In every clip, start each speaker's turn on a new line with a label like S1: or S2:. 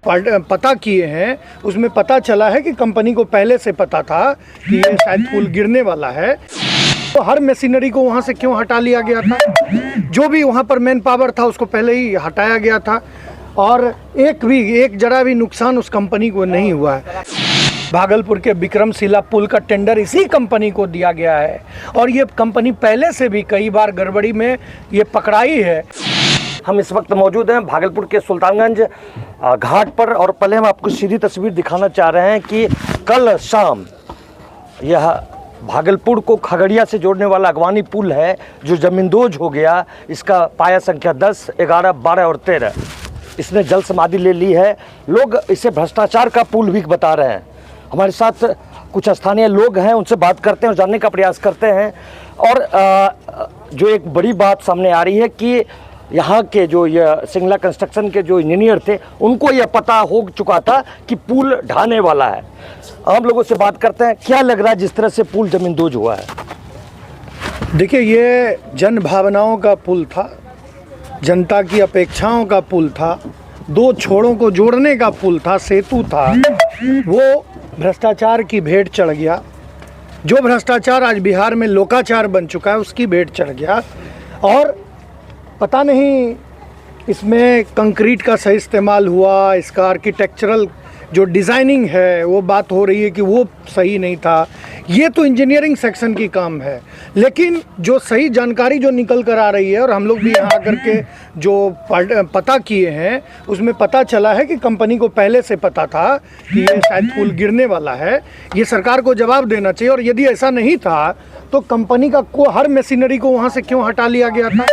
S1: पता किए हैं उसमें पता चला है कि कंपनी को पहले से पता था कि ये शायद पुल गिरने वाला है, तो हर मशीनरी को वहाँ से क्यों हटा लिया गया था? जो भी वहाँ पर मैन पावर था उसको पहले ही हटाया गया था और एक जरा भी नुकसान उस कंपनी को नहीं हुआ है। भागलपुर के विक्रमशिला पुल का टेंडर इसी कंपनी को दिया गया है और ये कंपनी पहले से भी कई बार गड़बड़ी में ये पकड़ाई है।
S2: हम इस वक्त मौजूद हैं भागलपुर के सुल्तानगंज घाट पर और पहले हम आपको सीधी तस्वीर दिखाना चाह रहे हैं कि कल शाम यह भागलपुर को खगड़िया से जोड़ने वाला अगवानी पुल है जो जमींदोज हो गया। इसका पाया संख्या 10, 11, 12 और 13 इसने जल समाधि ले ली है। लोग इसे भ्रष्टाचार का पुल भी बता रहे हैं। हमारे साथ कुछ स्थानीय लोग हैं, उनसे बात करते हैं और जानने का प्रयास करते हैं। और जो एक बड़ी बात सामने आ रही है कि यहाँ के जो ये सिंगला कंस्ट्रक्शन के जो इंजीनियर थे उनको यह पता हो चुका था कि पुल ढाने वाला है। आम लोगों से बात करते हैं, क्या लग रहा है जिस तरह से पुल जमींदोज हुआ है?
S1: देखिए, ये जन भावनाओं का पुल था, जनता की अपेक्षाओं का पुल था, दो छोरों को जोड़ने का पुल था, सेतु था। वो भ्रष्टाचार की भेंट चढ़ गया। जो भ्रष्टाचार आज बिहार में लोकाचार बन चुका है उसकी भेंट चढ़ गया। और पता नहीं इसमें कंक्रीट का सही इस्तेमाल हुआ, इसका आर्किटेक्चरल जो डिज़ाइनिंग है वो बात हो रही है कि वो सही नहीं था। ये तो इंजीनियरिंग सेक्शन की काम है, लेकिन जो सही जानकारी जो निकल कर आ रही है और हम लोग भी यहाँ आकर के जो पता किए हैं उसमें पता चला है कि कंपनी को पहले से पता था कि ये शायद पुल गिरने वाला है। ये सरकार को जवाब देना चाहिए। और यदि ऐसा नहीं था तो कंपनी का हर मशीनरी को वहाँ से क्यों हटा लिया गया था?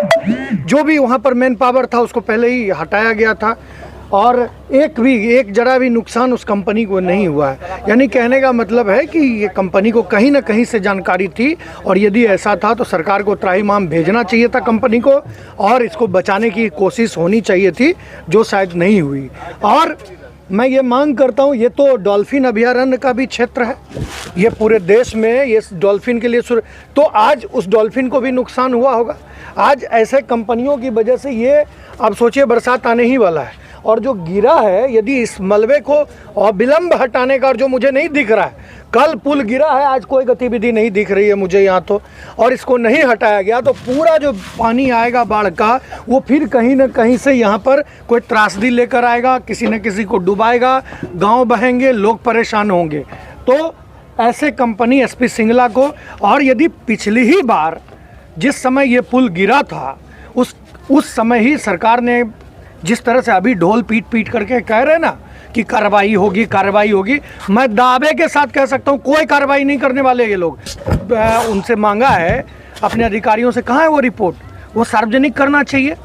S1: जो भी वहाँ पर मैन पावर था उसको पहले ही हटाया गया था और एक जरा भी नुकसान उस कंपनी को नहीं हुआ है। यानी कहने का मतलब है कि ये कंपनी को कहीं ना कहीं से जानकारी थी और यदि ऐसा था तो सरकार को त्राहिमाम भेजना चाहिए था कंपनी को और इसको बचाने की कोशिश होनी चाहिए थी, जो शायद नहीं हुई। और मैं ये मांग करता हूँ, ये तो डॉल्फिन अभयारण्य का भी क्षेत्र है, ये पूरे देश में ये डॉल्फिन के लिए तो आज उस डॉल्फिन को भी नुकसान हुआ होगा। आज ऐसे कंपनियों की वजह से ये, अब सोचिए बरसात आने ही वाला है और जो गिरा है, यदि इस मलबे को विलंब हटाने का, और जो मुझे नहीं दिख रहा है, कल पुल गिरा है, आज कोई गतिविधि नहीं दिख रही है मुझे यहाँ तो, और इसको नहीं हटाया गया तो पूरा जो पानी आएगा बाढ़ का वो फिर कहीं ना कहीं से यहाँ पर कोई त्रासदी लेकर आएगा, किसी न किसी को डुबाएगा, गांव बहेंगे, लोग परेशान होंगे। तो ऐसे कंपनी एसपी सिंगला को, और यदि पिछली ही बार जिस समय ये पुल गिरा था उस समय ही सरकार ने जिस तरह से अभी ढोल पीट करके कह रहे हैं ना कि कार्रवाई होगी, मैं दावे के साथ कह सकता हूँ कोई कार्रवाई नहीं करने वाले ये लोग। उनसे मांगा है अपने अधिकारियों से, कहाँ है वो रिपोर्ट, वो सार्वजनिक करना चाहिए।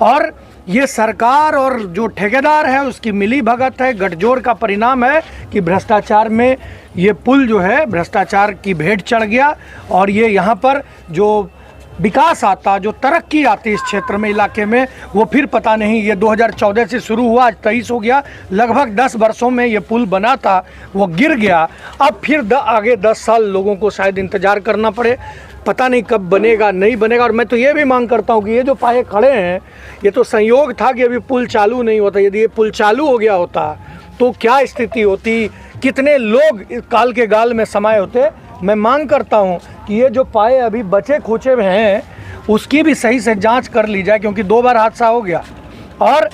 S1: और ये सरकार और जो ठेकेदार है उसकी मिली भगत है, गठजोड़ का परिणाम है कि भ्रष्टाचार में ये पुल जो है भ्रष्टाचार की भेंट चढ़ गया। और ये यहाँ पर जो विकास आता, जो तरक्की आती इस क्षेत्र में, इलाके में, वो फिर पता नहीं, ये 2014 से शुरू हुआ, आज 23 हो गया, लगभग 10 वर्षों में ये पुल बना था, वो गिर गया। अब फिर आगे 10 साल लोगों को शायद इंतज़ार करना पड़े, पता नहीं कब बनेगा नहीं बनेगा। और मैं तो ये भी मांग करता हूँ कि ये जो पाए खड़े हैं, ये तो संयोग था कि अभी पुल चालू नहीं होता। यदि ये पुल चालू हो गया होता तो क्या स्थिति होती, कितने लोग काल के गाल में समाये होते। मैं मांग करता हूं कि ये जो पाए अभी बचे खोचे में हैं उसकी भी सही से जांच कर ली जाए, क्योंकि 2 बार हादसा हो गया। और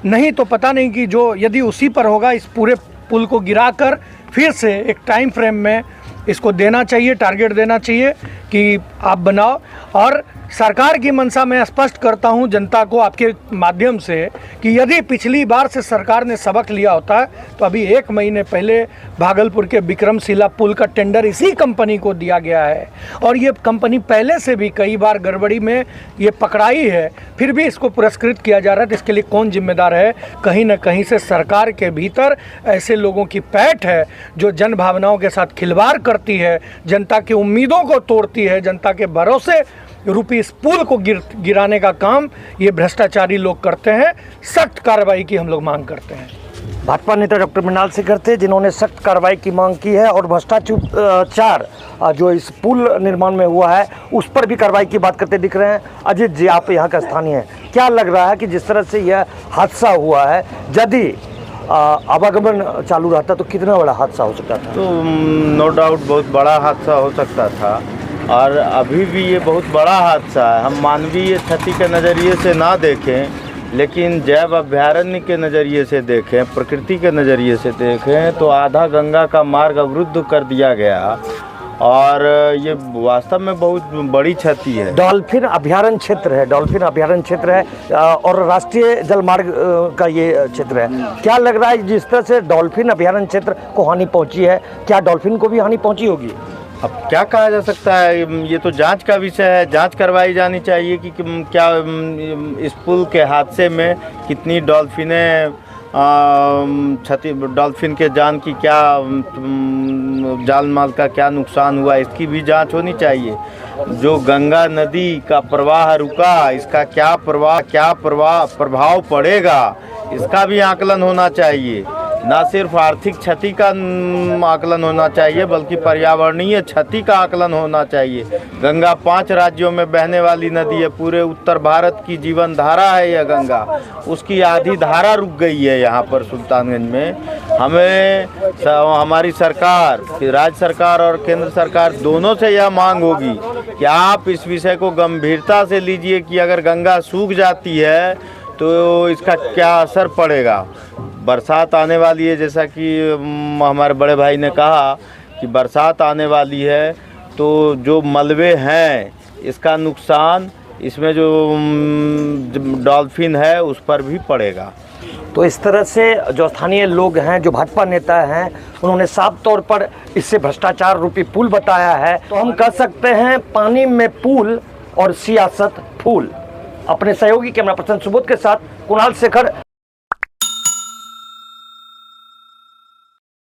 S1: नहीं तो पता नहीं कि जो यदि उसी पर होगा, इस पूरे पुल को गिराकर फिर से एक टाइम फ्रेम में इसको देना चाहिए, टारगेट देना चाहिए कि आप बनाओ। और सरकार की मंशा मैं स्पष्ट करता हूं जनता को आपके माध्यम से कि यदि पिछली बार से सरकार ने सबक लिया होता तो अभी 1 महीने पहले भागलपुर के विक्रमशिला पुल का टेंडर इसी कंपनी को दिया गया है और ये कंपनी पहले से भी कई बार गड़बड़ी में ये पकड़ाई है, फिर भी इसको पुरस्कृत किया जा रहा है। तो इसके लिए कौन जिम्मेदार है? कहीं ना कहीं से सरकार के भीतर ऐसे लोगों की पैठ है जो जन भावनाओं के साथ खिलवाड़ करती है, जनता की उम्मीदों को तोड़ती है, जनता के भरोसे रूपी इस पुल को गिराने का काम ये भ्रष्टाचारी लोग करते हैं। सख्त कार्रवाई की हम लोग मांग करते हैं।
S2: भाजपा नेता डॉक्टर मृणाल शेखर थे जिन्होंने सख्त कार्रवाई की मांग की है और भ्रष्टाचार जो इस पुल निर्माण में हुआ है उस पर भी कार्रवाई की बात करते दिख रहे हैं। अजीत जी, आप यहाँ का स्थानीय हैं, क्या लग रहा है कि जिस तरह से यह हादसा हुआ है, यदि आवागमन चालू रहता तो कितना बड़ा हादसा हो सकता था?
S3: तो नो डाउट बहुत बड़ा हादसा हो सकता था, और अभी भी ये बहुत बड़ा हादसा है। हम मानवीय क्षति के नज़रिए से ना देखें, लेकिन जैव अभयारण्य के नज़रिए से देखें, प्रकृति के नज़रिए से देखें, तो आधा गंगा का मार्ग अवरुद्ध कर दिया गया, और ये वास्तव में बहुत बड़ी क्षति है।
S2: डॉल्फिन अभयारण्य क्षेत्र है, डॉल्फिन अभयारण्य क्षेत्र है और राष्ट्रीय जलमार्ग का ये क्षेत्र है। क्या लग रहा है जिस तरह से डॉल्फिन अभयारण्य क्षेत्र को हानि पहुंची है, क्या डॉल्फिन को भी हानि पहुंची होगी?
S3: अब क्या कहा जा सकता है, ये तो जांच का विषय है, जांच करवाई जानी चाहिए कि क्या इस पुल के हादसे में कितनी डॉल्फिनें क्षति, डॉल्फिन के जान की क्या, जान माल का क्या नुकसान हुआ, इसकी भी जांच होनी चाहिए। जो गंगा नदी का प्रवाह रुका, इसका क्या प्रभाव पड़ेगा, इसका भी आकलन होना चाहिए। ना सिर्फ आर्थिक क्षति का आकलन होना चाहिए, बल्कि पर्यावरणीय क्षति का आकलन होना चाहिए। गंगा 5 राज्यों में बहने वाली नदी है, पूरे उत्तर भारत की जीवन धारा है यह गंगा। उसकी आधी धारा रुक गई है यहाँ पर सुल्तानगंज में। हमें हमारी सरकार, राज्य सरकार और केंद्र सरकार दोनों से यह मांग होगी कि आप इस विषय को गंभीरता से लीजिए कि अगर गंगा सूख जाती है तो इसका क्या असर पड़ेगा। बरसात आने वाली है, जैसा कि हमारे बड़े भाई ने कहा कि बरसात आने वाली है, तो जो मलबे हैं इसका नुकसान इसमें जो डॉल्फिन है उस पर भी पड़ेगा।
S2: तो इस तरह से जो स्थानीय लोग हैं, जो भाजपा नेता हैं, उन्होंने साफ तौर पर इसे भ्रष्टाचार रूपी पुल बताया है। तो हम कह सकते हैं पानी में पुल और सियासत फूल। अपने सहयोगी कैमरा पर्सन सुबोध के साथ कुणाल शेखर।